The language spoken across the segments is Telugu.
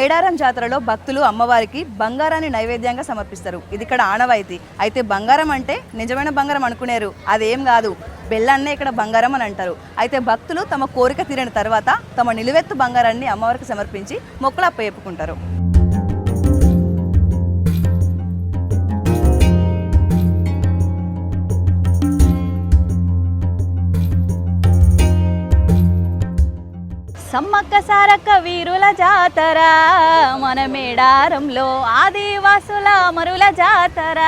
మేడారం జాతరలో భక్తులు అమ్మవారికి బంగారాన్ని నైవేద్యంగా సమర్పిస్తారు. ఇది ఇక్కడ ఆనవాయితీ. అయితే బంగారం అంటే నిజమైన బంగారం అనుకునేరు, అదేం కాదు, బెల్లాన్నే ఇక్కడ బంగారం అని అంటారు. అయితే భక్తులు తమ కోరిక తీరిన తర్వాత తమ నిలువెత్తు బంగారాన్ని అమ్మవారికి సమర్పించి మొక్కులు అప్పచెప్పుకుంటారు. సమ్మక్క సారక్క వీరుల జాతర మన మేడారంలో, ఆదివాసుల మరుల జాతర,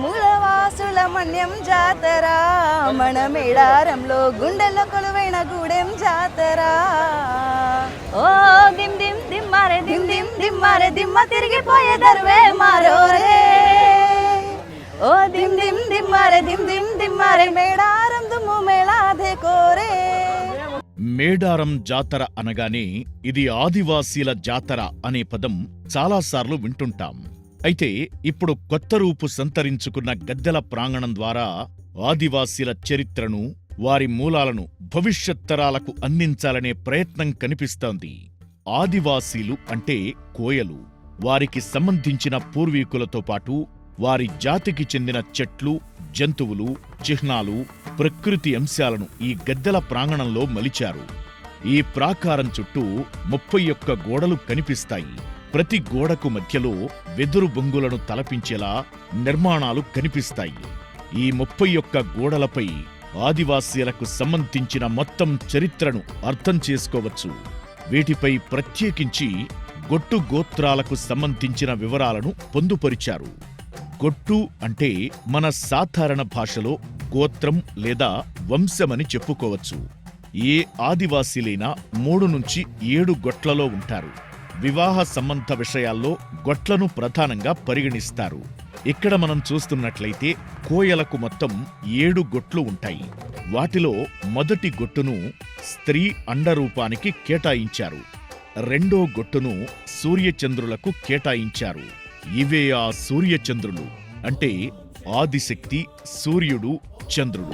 మూలవాసుల మన్యం జాతర మన మేడారంలో, గుండెల్లో కొలువైన గూడెం జాతర. ఓ దిమ్ దిమ్ దిమ్మారే దిమ్ దిమ్ దిమ్మారే దిమ్మ తిరిగిపోయే దర్వే మారోరే. ఓ దిమ్ దిమ్ దిమ్మారే దిమ్ దిమ్ దిమ్మారే మేడారం దుమ్ము మేళాదే కోరే. మేడారం జాతర అనగానే ఇది ఆదివాసీల జాతర అనే పదం చాలాసార్లు వింటుంటాం. అయితే ఇప్పుడు కొత్త రూపు సంతరించుకున్న గద్దెల ప్రాంగణం ద్వారా ఆదివాసీల చరిత్రను, వారి మూలాలను భవిష్యత్ తరాలకు అందించాలనే ప్రయత్నం కనిపిస్తోంది. ఆదివాసీలు అంటే కోయలు. వారికి సంబంధించిన పూర్వీకులతో పాటు వారి జాతికి చెందిన చెట్లు, జంతువులు, చిహ్నాలు, ప్రకృతి అంశాలను ఈ గద్దెల ప్రాంగణంలో మలిచారు. ఈ ప్రాకారం చుట్టూ 31 గోడలు కనిపిస్తాయి. ప్రతి గోడకు మధ్యలో వెదురు బొంగులను తలపించేలా నిర్మాణాలు కనిపిస్తాయి. ఈ 31 గోడలపై ఆదివాసీలకు సంబంధించిన మొత్తం చరిత్రను అర్థం చేసుకోవచ్చు. వీటిపై ప్రత్యేకించి గొట్టు గోత్రాలకు సంబంధించిన వివరాలను పొందుపరిచారు. గొట్టు అంటే మన సాధారణ భాషలో గోత్రం లేదా వంశమని చెప్పుకోవచ్చు. ఏ ఆదివాసీలైనా 3 నుంచి 7 గొట్లలో ఉంటారు. వివాహ సంబంధ విషయాల్లో గొట్లను ప్రధానంగా పరిగణిస్తారు. ఇక్కడ మనం చూస్తున్నట్లయితే కోయలకు మొత్తం 7 గొట్లు ఉంటాయి. వాటిలో మొదటి గొట్టును స్త్రీ అండరూపానికి కేటాయించారు. రెండో గొట్టును సూర్యచంద్రులకు కేటాయించారు. ఇవే ఆ సూర్యచంద్రులు, అంటే ఆదిశక్తి, సూర్యుడు, చంద్రుడు.